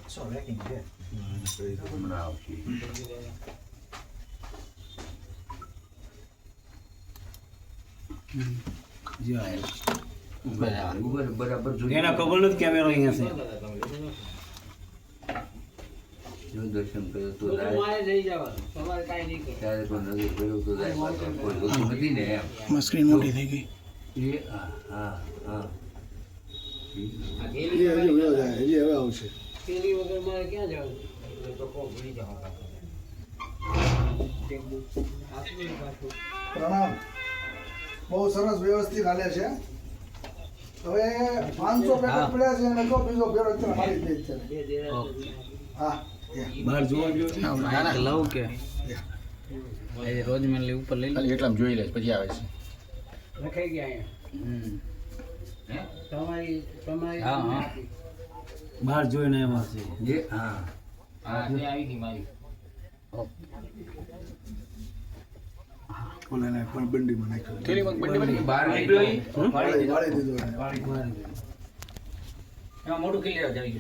સો રેકિંગ છે હમણાં આવશે બરાબર એના ખબર નથી કેમેરો અહીંયા છે જો દર્શન કર્યો તો ત્યારે પણ નજર કર્યો તો કોઈ હોતું નથી ને એમ સ્ક્રીન મોટી થઈ ગઈ એ હા હા હા હજી હવે આવશે પ્રણામ બહુ સરસ વ્યવસ્થિત હાલે છે હવે 500 પેકેટ પડ્યા છે અને જો બીજો ફેરો અત્યારે મારી દે છે હા બહાર જોવા ગયો લઉં કે રોજ મેં ઉપર લઈ ખાલી એટલામાં જોઈ લે પછી આવે છે લખાઈ ગયા તમારી હા હા બહાર જોઈને એમાં છે જે હા આવી ગઈ મારી ઓલાને પણ બંડીમાં નાખ્યો બહાર નીકળ્યો વાળી દીધો એને. એમાં મોટું ક્લિયર થઈ ગયું